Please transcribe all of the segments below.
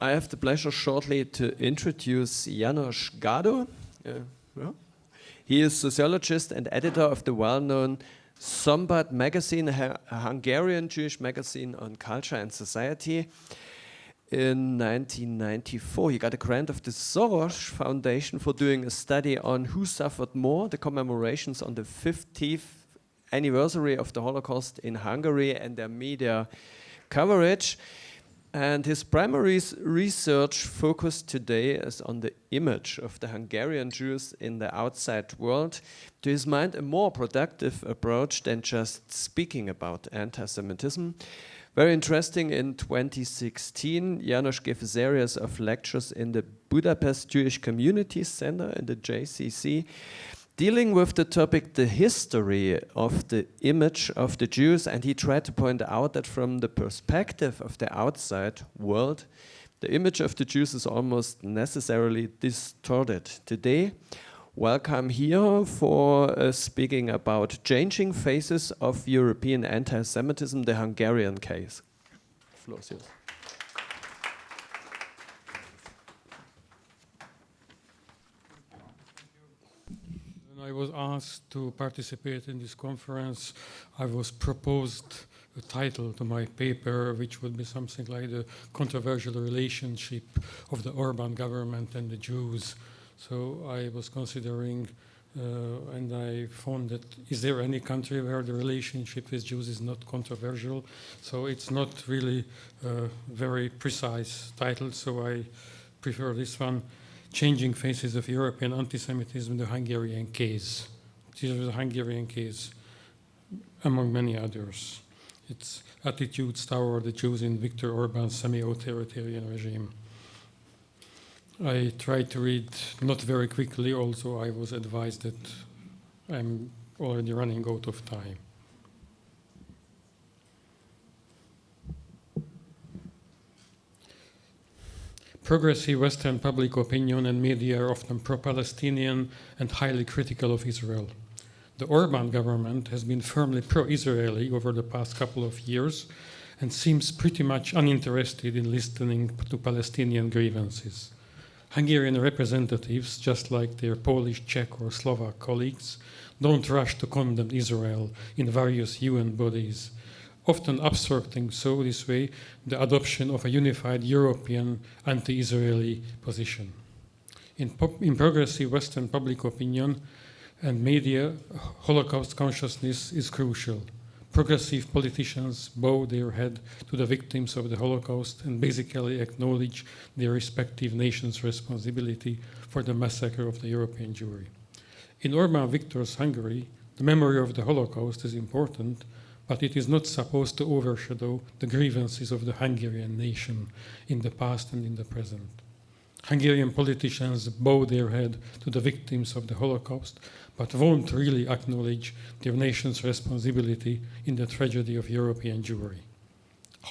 I have the pleasure shortly to introduce Janos Gado. He is sociologist and editor of the well-known Szombat magazine, a Hungarian Jewish magazine on culture and society. In 1994, he got a grant of the Soros Foundation for doing a study on who suffered more, the commemorations on the 50th anniversary of the Holocaust in Hungary and their media coverage. And his primary research focus today is on the image of the Hungarian Jews in the outside world. To his mind, a more productive approach than just speaking about anti-Semitism. Very interesting, in 2016, Janos gave a series of lectures in the Budapest Jewish Community Center in the JCC, dealing with the topic, the history of the image of the Jews, and he tried to point out that from the perspective of the outside world, the image of the Jews is almost necessarily distorted. Today, welcome here for speaking about changing faces of European anti-Semitism, the Hungarian case. The floor is yours. I was asked to participate in this conference. I was proposed a title to my paper, which would be something like the controversial relationship of the Orban government and the Jews. So I was considering, and I found that is there any country where the relationship with Jews is not controversial? So it's not really a very precise title, so I prefer this one. Changing Faces of European Antisemitism, the Hungarian Case. This is a Hungarian case, among many others. It's attitudes toward the Jews in Viktor Orban's semi-authoritarian regime. I tried to read not very quickly, also I was advised that I'm already running out of time. Progressive Western public opinion and media are often pro-Palestinian and highly critical of Israel. The Orban government has been firmly pro-Israeli over the past couple of years and seems pretty much uninterested in listening to Palestinian grievances. Hungarian representatives, just like their Polish, Czech or Slovak colleagues, don't rush to condemn Israel in various UN bodies, often obstructing so this way the adoption of a unified European anti-Israeli position. In progressive Western public opinion and media, Holocaust consciousness is crucial. Progressive politicians bow their head to the victims of the Holocaust and basically acknowledge their respective nations' responsibility for the massacre of the European Jewry. In Orbán Viktor's Hungary, the memory of the Holocaust is important, but it is not supposed to overshadow the grievances of the Hungarian nation in the past and in the present. Hungarian politicians bow their head to the victims of the Holocaust, but won't really acknowledge their nation's responsibility in the tragedy of European Jewry.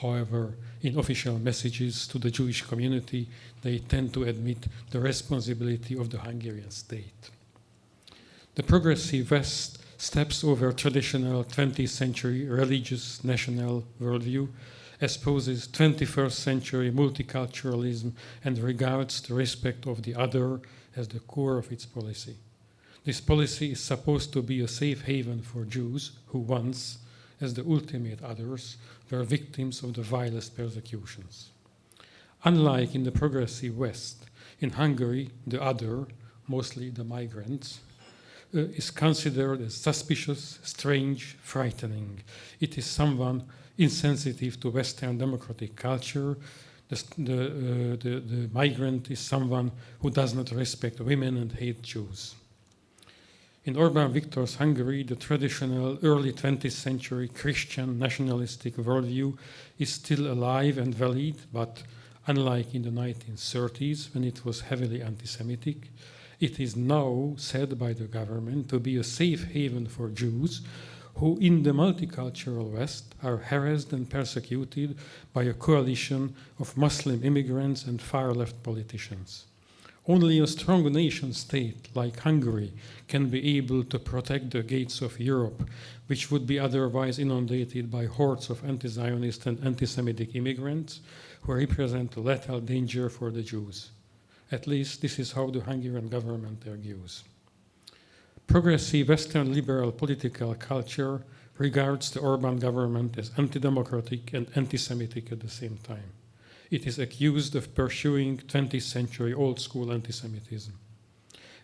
However, in official messages to the Jewish community, they tend to admit the responsibility of the Hungarian state. The progressive West steps over traditional 20th century religious national worldview, espouses 21st century multiculturalism, and regards the respect of the other as the core of its policy. This policy is supposed to be a safe haven for Jews who once, as the ultimate others, were victims of the vilest persecutions. Unlike in the progressive West, in Hungary, the other, mostly the migrants, is considered as suspicious, strange, frightening. It is someone insensitive to Western democratic culture. The migrant is someone who does not respect women and hate Jews. In Orbán Viktor's Hungary, the traditional early 20th century Christian nationalistic worldview is still alive and valid, but unlike in the 1930s, when it was heavily anti-Semitic, it is now said by the government to be a safe haven for Jews who in the multicultural West are harassed and persecuted by a coalition of Muslim immigrants and far-left politicians. Only a strong nation state like Hungary can be able to protect the gates of Europe, which would be otherwise inundated by hordes of anti-Zionist and anti-Semitic immigrants who represent a lethal danger for the Jews. At least this is how the Hungarian government argues. Progressive Western liberal political culture regards the Orbán government as anti-democratic and anti-Semitic at the same time. It is accused of pursuing 20th century old-school anti-Semitism.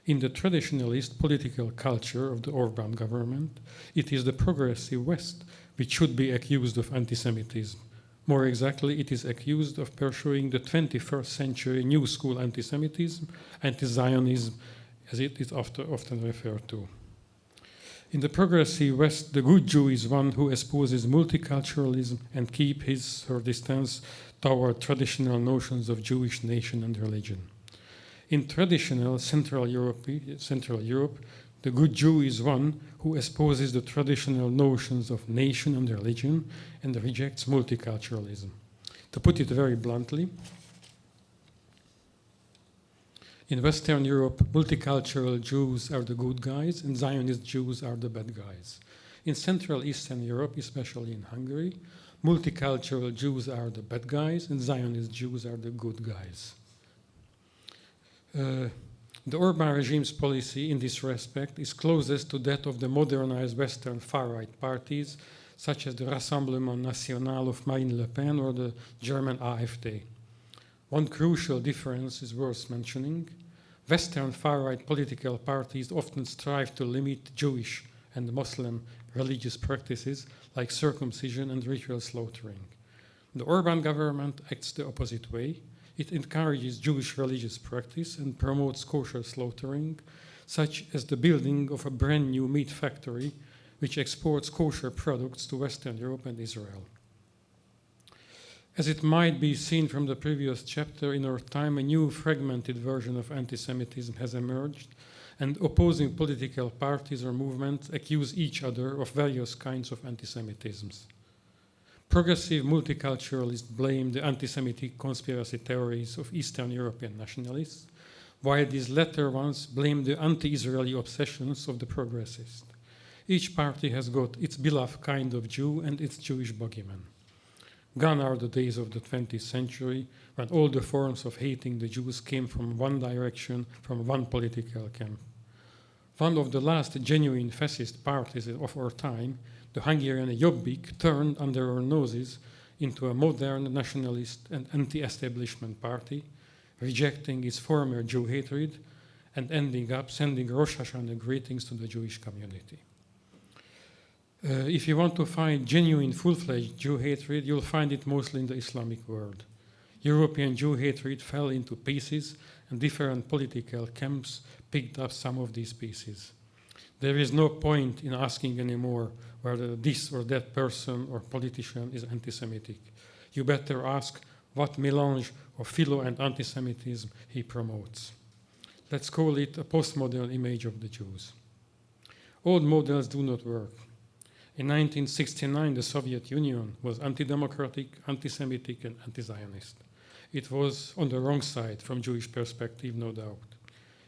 In the traditionalist political culture of the Orbán government, it is the progressive West which should be accused of anti-Semitism. More exactly, it is accused of pursuing the 21st century new school anti-Semitism, anti-Zionism, as it is often referred to. In the progressive West, the good Jew is one who espouses multiculturalism and keeps his/her distance toward traditional notions of Jewish nation and religion. In traditional Central Europe, the good Jew is one who espouses the traditional notions of nation and religion and rejects multiculturalism. To put it very bluntly, in Western Europe, multicultural Jews are the good guys and Zionist Jews are the bad guys. In Central Eastern Europe, especially in Hungary, multicultural Jews are the bad guys and Zionist Jews are the good guys. The Orbán regime's policy in this respect is closest to that of the modernized Western far-right parties, such as the Rassemblement National of Marine Le Pen or the German AfD. One crucial difference is worth mentioning. Western far-right political parties often strive to limit Jewish and Muslim religious practices like circumcision and ritual slaughtering. The Orbán government acts the opposite way. It encourages Jewish religious practice and promotes kosher slaughtering, such as the building of a brand new meat factory which exports kosher products to Western Europe and Israel. As it might be seen from the previous chapter, in our time a new fragmented version of anti-Semitism has emerged, and opposing political parties or movements accuse each other of various kinds of anti-Semitisms. Progressive multiculturalists blame the anti-Semitic conspiracy theories of Eastern European nationalists, while these latter ones blame the anti-Israeli obsessions of the progressists. Each party has got its beloved kind of Jew and its Jewish bogeyman. Gone are the days of the 20th century when all the forms of hating the Jews came from one direction, from one political camp. One of the last genuine fascist parties of our time, the Hungarian Jobbik, turned under our noses into a modern nationalist and anti-establishment party, rejecting its former Jew hatred and ending up sending Rosh Hashanah greetings to the Jewish community. If you want to find genuine, full-fledged Jew hatred, you'll find it mostly in the Islamic world. European Jew hatred fell into pieces, and different political camps picked up some of these pieces. There is no point in asking anymore whether this or that person or politician is anti-Semitic. You better ask what melange of philo and anti-Semitism he promotes. Let's call it a postmodern image of the Jews. Old models do not work. In 1969, the Soviet Union was anti-democratic, anti-Semitic, and anti-Zionist. It was on the wrong side from Jewish perspective, no doubt.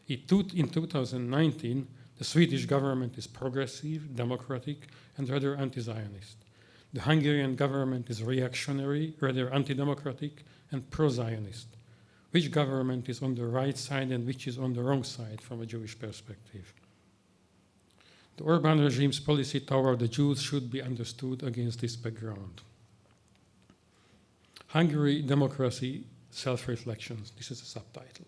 In 2019, the Swedish government is progressive, democratic, and rather anti-Zionist. The Hungarian government is reactionary, rather anti-democratic, and pro-Zionist. Which government is on the right side and which is on the wrong side from a Jewish perspective? The Orbán regime's policy toward the Jews should be understood against this background. Hungary Democracy, Self-Reflections. This is a subtitle.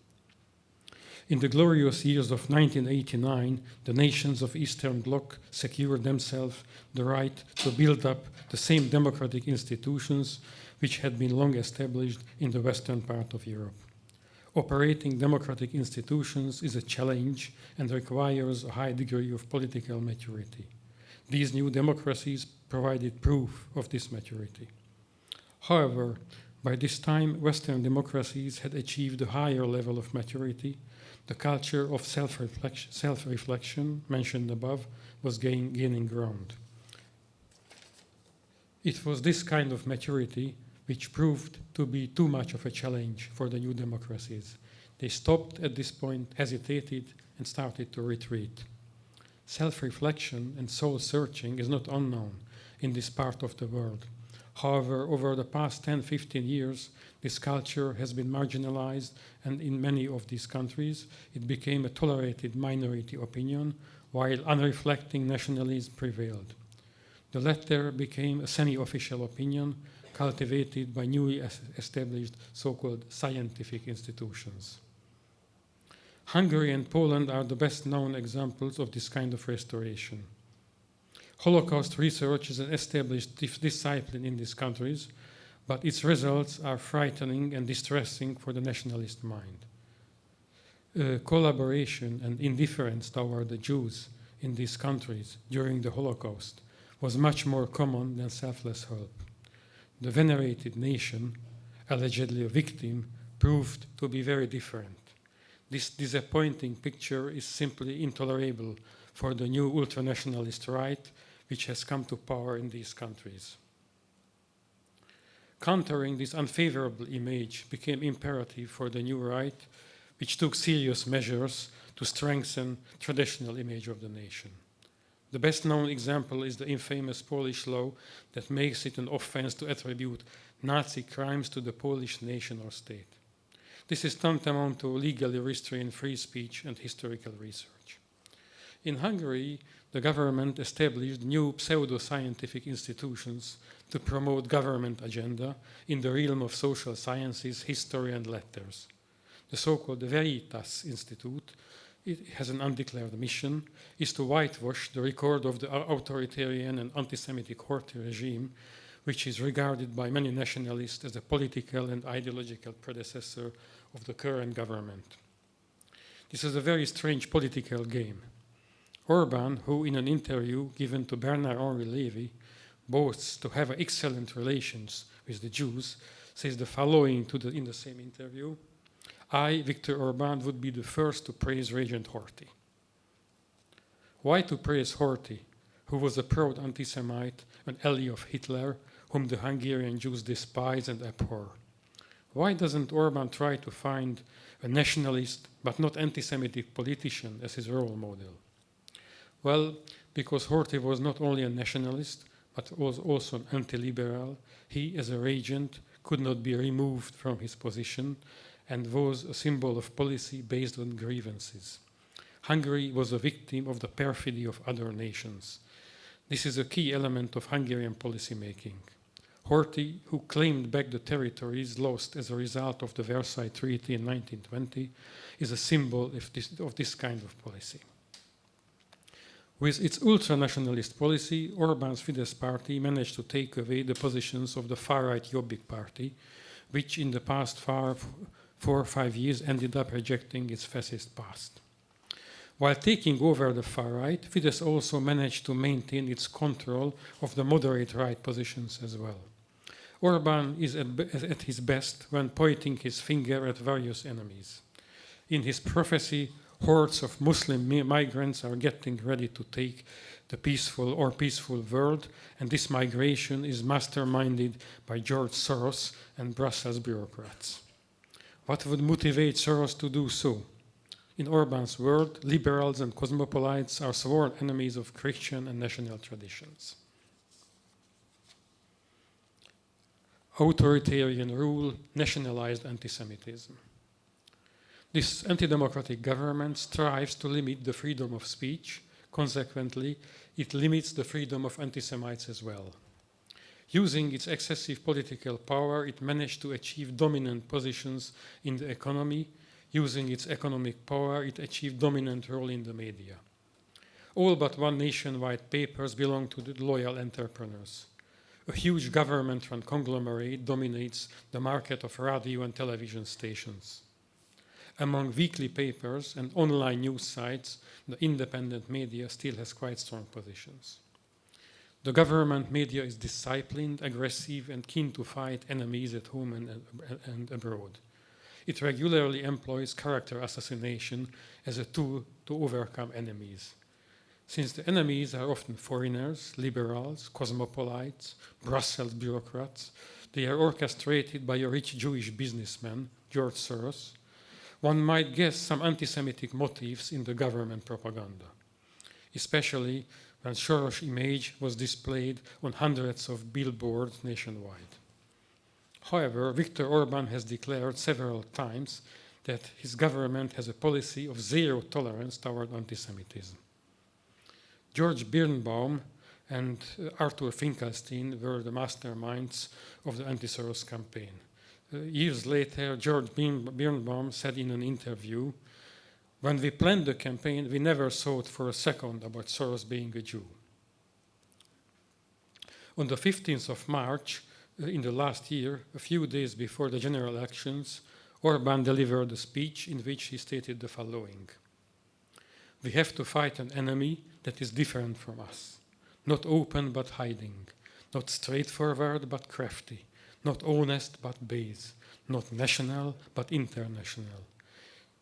In the glorious years of 1989, the nations of Eastern Bloc secured themselves the right to build up the same democratic institutions which had been long established in the western part of Europe. Operating democratic institutions is a challenge and requires a high degree of political maturity. These new democracies provided proof of this maturity. However, by this time, Western democracies had achieved a higher level of maturity. The culture of self-reflection mentioned above was gaining ground. It was this kind of maturity which proved to be too much of a challenge for the new democracies. They stopped at this point, hesitated, and started to retreat. Self-reflection and soul-searching is not unknown in this part of the world. However, over the past 10-15 years, this culture has been marginalized, and in many of these countries, it became a tolerated minority opinion, while unreflecting nationalism prevailed. The latter became a semi-official opinion cultivated by newly established so-called scientific institutions. Hungary and Poland are the best known examples of this kind of restoration. Holocaust research is an established discipline in these countries, but its results are frightening and distressing for the nationalist mind. Collaboration and indifference toward the Jews in these countries during the Holocaust was much more common than selfless help. The venerated nation, allegedly a victim, proved to be very different. This disappointing picture is simply intolerable for the new ultranationalist right, which has come to power in these countries. Countering this unfavorable image became imperative for the new right, which took serious measures to strengthen traditional image of the nation. The best known example is the infamous Polish law that makes it an offense to attribute Nazi crimes to the Polish nation or state. This is tantamount to legally restrain free speech and historical research. In Hungary, the government established new pseudo-scientific institutions to promote government agenda in the realm of social sciences, history, and letters. The so-called Veritas Institute, it has an undeclared mission, is to whitewash the record of the authoritarian and anti-Semitic Horthy regime, which is regarded by many nationalists as a political and ideological predecessor of the current government. This is a very strange political game. Orbán, who in an interview given to Bernard-Henri Lévy boasts to have excellent relations with the Jews, says the following in the same interview: I, Viktor Orbán, would be the first to praise Regent Horthy. Why to praise Horthy, who was a proud anti-Semite, an ally of Hitler, whom the Hungarian Jews despise and abhor? Why doesn't Orbán try to find a nationalist but not anti-Semitic politician as his role model? Well, because Horthy was not only a nationalist, but was also an anti-liberal, he, as a regent, could not be removed from his position and was a symbol of policy based on grievances. Hungary was a victim of the perfidy of other nations. This is a key element of Hungarian policymaking. Horthy, who claimed back the territories lost as a result of the Versailles Treaty in 1920, is a symbol of this kind of policy. With its ultranationalist policy, Orbán's Fidesz party managed to take away the positions of the FarRight Jobbik party, which in the past 4 or 5 years ended up rejecting its fascist past. While taking over the far-right, Fidesz also managed to maintain its control of the moderate right positions as well. Orbán is at his best when pointing his finger at various enemies. In his prophecy, hordes of Muslim migrants are getting ready to take the peaceful world, and this migration is masterminded by George Soros and Brussels bureaucrats. What would motivate Soros to do so? In Orbán's world, liberals and cosmopolites are sworn enemies of Christian and national traditions. Authoritarian rule, nationalized anti-Semitism. This anti-democratic government strives to limit the freedom of speech. Consequently, it limits the freedom of anti-Semites as well. Using its excessive political power, it managed to achieve dominant positions in the economy. Using its economic power, it achieved dominant role in the media. All but one nationwide papers belong to the loyal entrepreneurs. A huge government-run conglomerate dominates the market of radio and television stations. Among weekly papers and online news sites, the independent media still has quite strong positions. The government media is disciplined, aggressive, and keen to fight enemies at home and abroad. It regularly employs character assassination as a tool to overcome enemies. Since the enemies are often foreigners, liberals, cosmopolites, Brussels bureaucrats, they are orchestrated by a rich Jewish businessman, George Soros, one might guess some anti-Semitic motifs in the government propaganda, especially when Soros' image was displayed on hundreds of billboards nationwide. However, Viktor Orban has declared several times that his government has a policy of zero tolerance toward anti-Semitism. George Birnbaum and Arthur Finkelstein were the masterminds of the anti-Soros campaign. Years later, George Birnbaum said in an interview, "When we planned the campaign, we never thought for a second about Soros being a Jew." On the 15th of March, in the last year, a few days before the general elections, Orban delivered a speech in which he stated the following: "We have to fight an enemy that is different from us, not open but hiding, not straightforward but crafty, not honest but base, not national but international.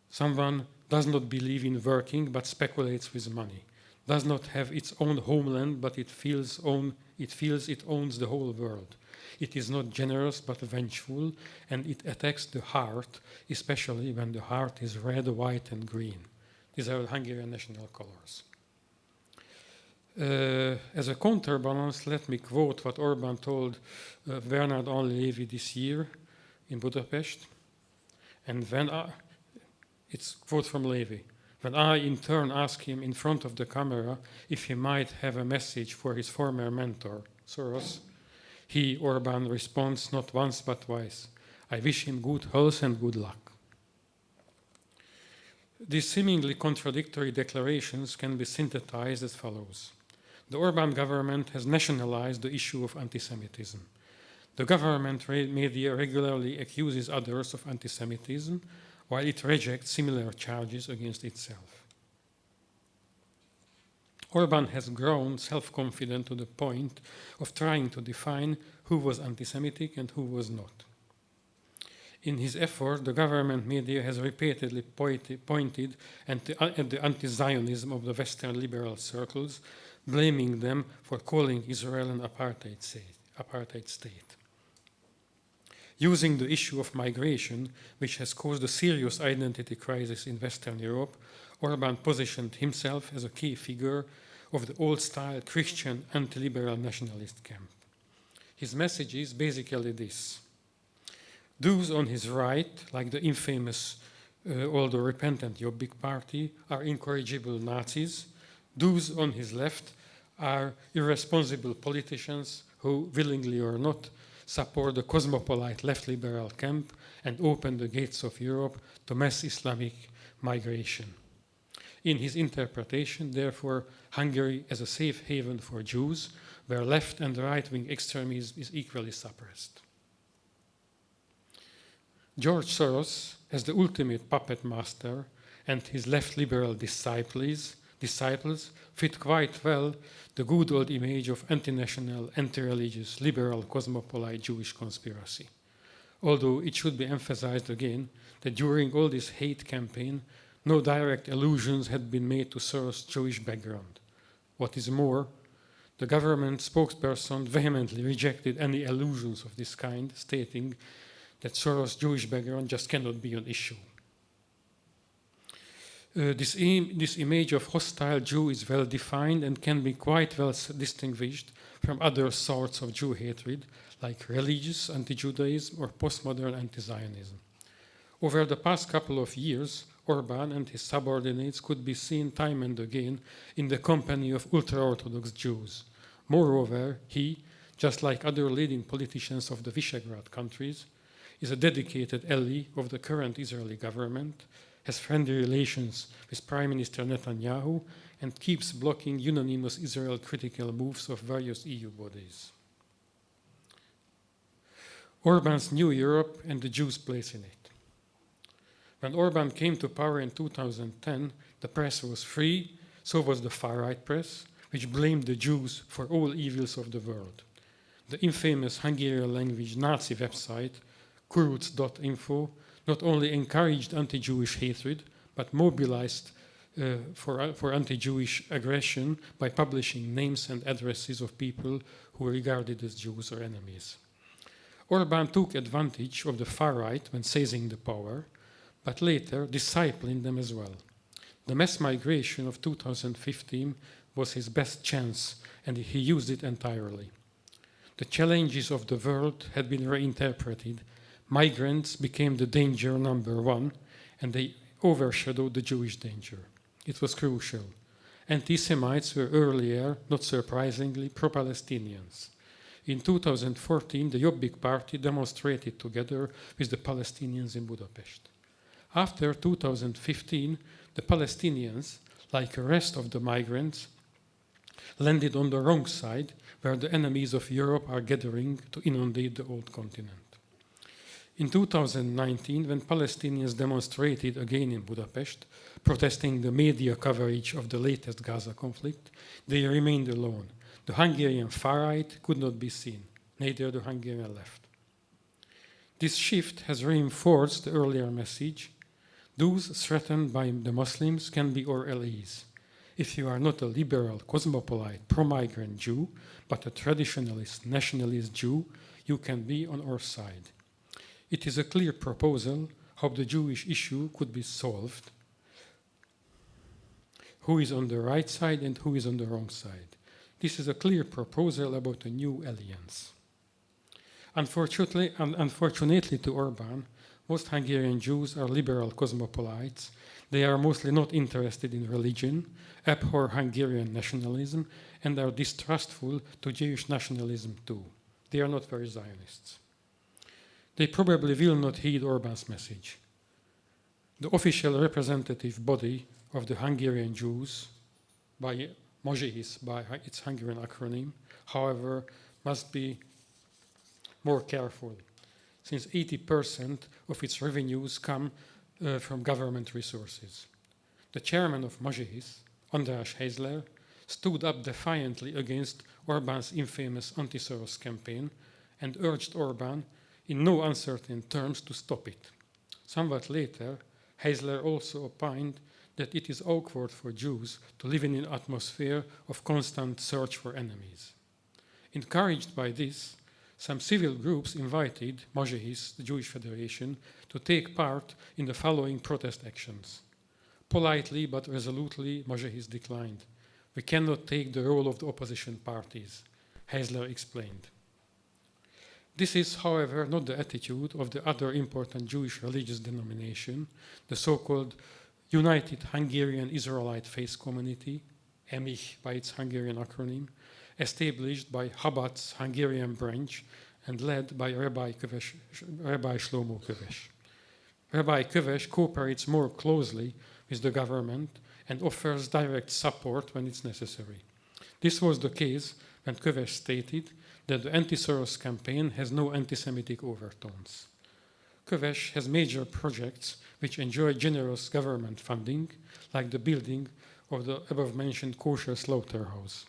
Someone does not believe in working but speculates with money, does not have its own homeland but it feels it owns the whole world. It is not generous but vengeful, and it attacks the heart, especially when the heart is red, white and green." These are the Hungarian national colors. As a counterbalance, let me quote what Orban told Bernard-Henri Lévy this year in Budapest. And it's a quote from Lévy. "When I in turn asked him in front of the camera if he might have a message for his former mentor, Soros, he, Orban, responds not once but twice, 'I wish him good health and good luck.'" These seemingly contradictory declarations can be synthesized as follows. The Orban government has nationalized the issue of anti-Semitism. The government media regularly accuses others of anti-Semitism, while it rejects similar charges against itself. Orban has grown self-confident to the point of trying to define who was anti-Semitic and who was not. In his effort, the government media has repeatedly pointed at the anti-Zionism of the Western liberal circles, blaming them for calling Israel an apartheid state. Using the issue of migration, which has caused a serious identity crisis in Western Europe, Orban positioned himself as a key figure of the old-style Christian anti-liberal nationalist camp. His message is basically this: those on his right, like the infamous, although repentant Jobbik party, are incorrigible Nazis. Those on his left are irresponsible politicians who, willingly or not, support the cosmopolite left liberal camp and open the gates of Europe to mass Islamic migration. In his interpretation, therefore, Hungary is a safe haven for Jews, where left and right-wing extremism is equally suppressed. George Soros, as the ultimate puppet master, and his left liberal disciples fit quite well the good old image of anti-national, anti-religious, liberal, cosmopolite Jewish conspiracy. Although it should be emphasized again that during all this hate campaign, no direct allusions had been made to Soros' Jewish background. What is more, the government spokesperson vehemently rejected any allusions of this kind, stating that Soros' Jewish background just cannot be an issue. This image of hostile Jew is well defined and can be quite well distinguished from other sorts of Jew hatred, like religious anti-Judaism or postmodern anti-Zionism. Over the past couple of years, Orban and his subordinates could be seen time and again in the company of ultra-Orthodox Jews. Moreover, he, just like other leading politicians of the Visegrad countries, is a dedicated ally of the current Israeli government, has friendly relations with Prime Minister Netanyahu, and keeps blocking unanimous Israel-critical moves of various EU bodies. Orban's New Europe and the Jews' place in it. When Orban came to power in 2010, the press was free, so was the FarRight press, which blamed the Jews for all evils of the world. The infamous Hungarian language Nazi website, kuruc.info, not only encouraged anti-Jewish hatred, but mobilized for anti-Jewish aggression by publishing names and addresses of people who were regarded as Jews or enemies. Orban took advantage of the far right when seizing the power, but later disciplined them as well. The mass migration of 2015 was his best chance, and he used it entirely. The challenges of the world had been reinterpreted. Migrants became the danger number one, and they overshadowed the Jewish danger. It was crucial. Anti-Semites were earlier, not surprisingly, pro-Palestinians. In 2014, the Jobbik party demonstrated together with the Palestinians in Budapest. After 2015, the Palestinians, like the rest of the migrants, landed on the wrong side, where the enemies of Europe are gathering to inundate the old continent. In 2019, when Palestinians demonstrated again in Budapest, protesting the media coverage of the latest Gaza conflict, they remained alone. The Hungarian FarRight could not be seen, neither the Hungarian left. This shift has reinforced the earlier message: those threatened by the Muslims can be our allies. If you are not a liberal, cosmopolite, pro-migrant Jew, but a traditionalist, nationalist Jew, you can be on our side. It is a clear proposal how the Jewish issue could be solved. Who is on the right side and who is on the wrong side. This is a clear proposal about a new alliance. Unfortunately to Orbán, most Hungarian Jews are liberal cosmopolites. They are mostly not interested in religion, abhor Hungarian nationalism, and are distrustful to Jewish nationalism too. They are not very Zionists. They probably will not heed Orbán's message. The official representative body of the Hungarian Jews, by Mojihis, by its Hungarian acronym, however, must be more careful, since 80% of its revenues come from government resources. The chairman of Mojihis, András Heizler, stood up defiantly against Orbán's infamous anti-Soros campaign and urged Orbán in no uncertain terms to stop it. Somewhat later, Heizler also opined that it is awkward for Jews to live in an atmosphere of constant search for enemies. Encouraged by this, some civil groups invited Mojihis, the Jewish Federation, to take part in the following protest actions. Politely but resolutely, Mojihis declined. We cannot take the role of the opposition parties, Heizler explained. This is, however, not the attitude of the other important Jewish religious denomination, the so-called United Hungarian Israelite Faith Community, EMIH by its Hungarian acronym, established by Chabad's Hungarian branch and led by Rabbi Shlomo Köves. Rabbi Köves cooperates more closely with the government and offers direct support when it's necessary. This was the case when Köves stated that the anti-Soros campaign has no anti-Semitic overtones. Köves has major projects which enjoy generous government funding, like the building of the above-mentioned kosher slaughterhouse.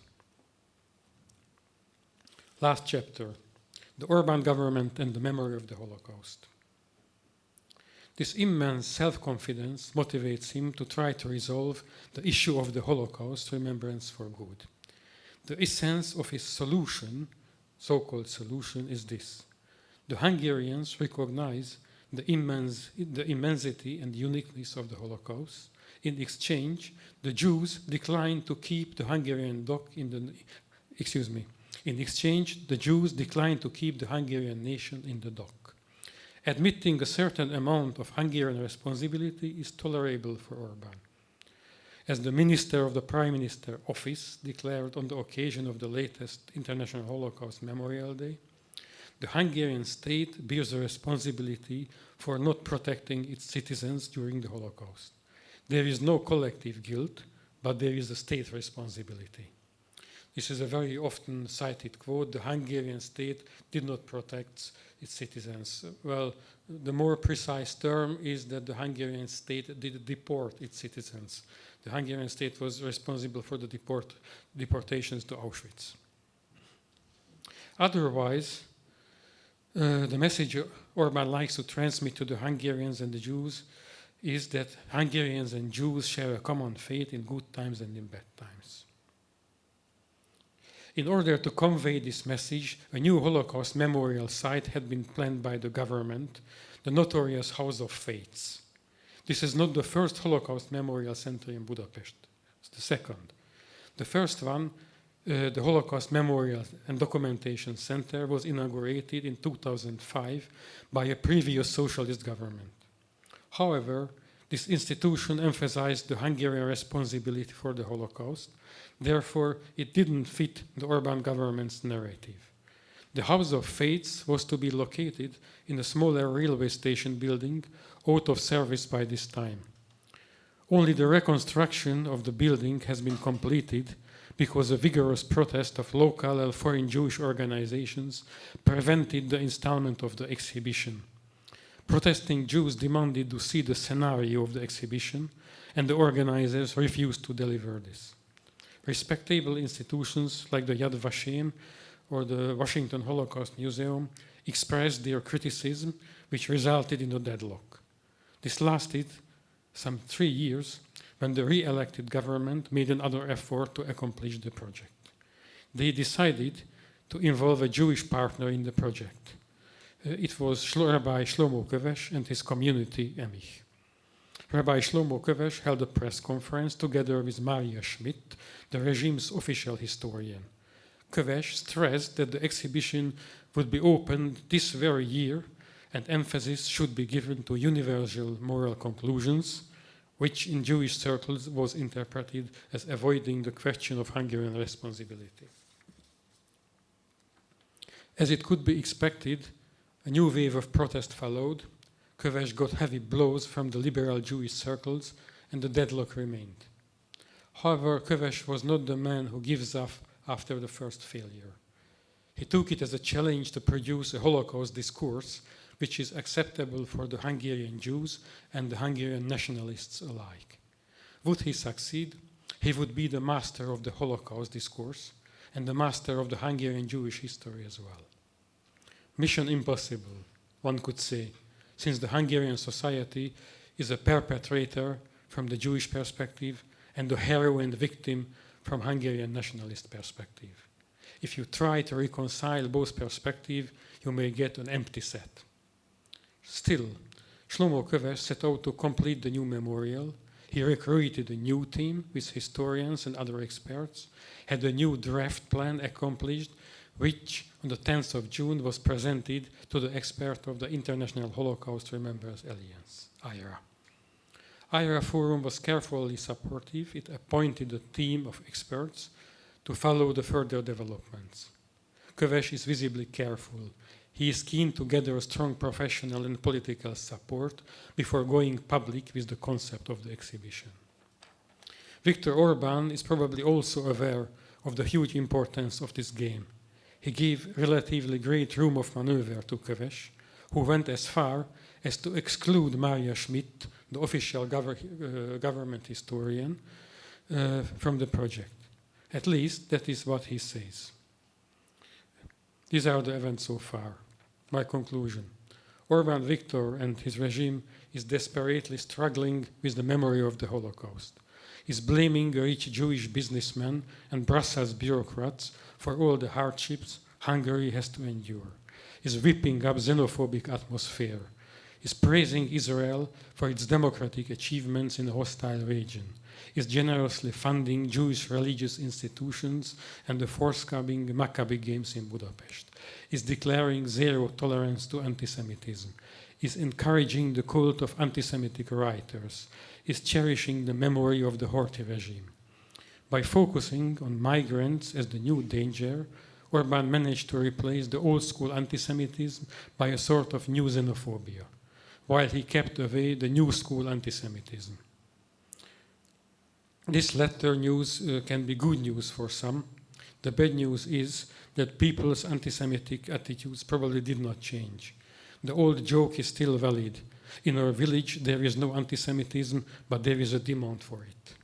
Last chapter, the Orbán government and the memory of the Holocaust. This immense self-confidence motivates him to try to resolve the issue of the Holocaust remembrance for good. The essence of his solution, so-called solution, is this. The Hungarians recognize the immensity and uniqueness of the Holocaust. In exchange, the Jews decline to keep the Hungarian nation in the dock. Admitting a certain amount of Hungarian responsibility is tolerable for Orbán. As the Minister of the Prime Minister Office declared on the occasion of the latest International Holocaust Memorial Day, the Hungarian state bears a responsibility for not protecting its citizens during the Holocaust. There is no collective guilt, but there is a state responsibility. This is a very often cited quote: the Hungarian state did not protect its citizens. Well, the more precise term is that the Hungarian state did deport its citizens. The Hungarian state was responsible for the deportations to Auschwitz. Otherwise, the message Orbán likes to transmit to the Hungarians and the Jews is that Hungarians and Jews share a common fate in good times and in bad times. In order to convey this message, a new Holocaust memorial site had been planned by the government, the notorious House of Fates. This is not the first Holocaust Memorial Center in Budapest. It's the second. The first one, the Holocaust Memorial and Documentation Center, was inaugurated in 2005 by a previous socialist government. However, this institution emphasized the Hungarian responsibility for the Holocaust. Therefore, it didn't fit the Orbán government's narrative. The House of Fates was to be located in a smaller railway station building, out of service by this time. Only the reconstruction of the building has been completed because a vigorous protest of local and foreign Jewish organizations prevented the installment of the exhibition. Protesting Jews demanded to see the scenario of the exhibition, and the organizers refused to deliver this. Respectable institutions like the Yad Vashem or the Washington Holocaust Museum expressed their criticism, which resulted in a deadlock. This lasted some 3 years when the re-elected government made another effort to accomplish the project. They decided to involve a Jewish partner in the project. It was Rabbi Shlomo Köves and his community, Emich. Rabbi Shlomo Köves held a press conference together with Maria Schmidt, the regime's official historian. Köves stressed that the exhibition would be opened this very year and emphasis should be given to universal moral conclusions, which in Jewish circles was interpreted as avoiding the question of Hungarian responsibility. As it could be expected, a new wave of protest followed. Köves got heavy blows from the liberal Jewish circles, and the deadlock remained. However, Köves was not the man who gives up after the first failure. He took it as a challenge to produce a Holocaust discourse which is acceptable for the Hungarian Jews and the Hungarian nationalists alike. Would he succeed, he would be the master of the Holocaust discourse and the master of the Hungarian Jewish history as well. Mission impossible, one could say, since the Hungarian society is a perpetrator from the Jewish perspective and the hero and victim from Hungarian nationalist perspective. If you try to reconcile both perspectives, you may get an empty set. Still, Shlomo Köves set out to complete the new memorial. He recruited a new team with historians and other experts, had a new draft plan accomplished, which on the 10th of June was presented to the expert of the International Holocaust Remembrance Alliance, IRA. IRA Forum was carefully supportive. It appointed a team of experts to follow the further developments. Köves is visibly careful. He is keen to gather a strong professional and political support before going public with the concept of the exhibition. Viktor Orbán is probably also aware of the huge importance of this game. He gave relatively great room of maneuver to Köves, who went as far as to exclude Maria Schmidt, the official government historian, from the project. At least that is what he says. These are the events so far. My conclusion. Orbán Viktor and his regime is desperately struggling with the memory of the Holocaust. Is blaming rich Jewish businessmen and Brussels bureaucrats for all the hardships Hungary has to endure. Is whipping up xenophobic atmosphere. Is praising Israel for its democratic achievements in a hostile region. Is generously funding Jewish religious institutions and the forthcoming Maccabi Games in Budapest. Is declaring zero tolerance to anti-Semitism. Is encouraging the cult of anti-Semitic writers. Is cherishing the memory of the Horthy regime. By focusing on migrants as the new danger, Orbán managed to replace the old-school anti-Semitism by a sort of new xenophobia, while he kept away the new-school anti-Semitism. This latter news can be good news for some. The bad news is that people's anti-Semitic attitudes probably did not change. The old joke is still valid. In our village, there is no anti-Semitism, but there is a demand for it.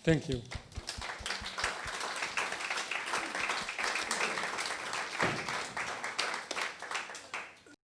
Thank you.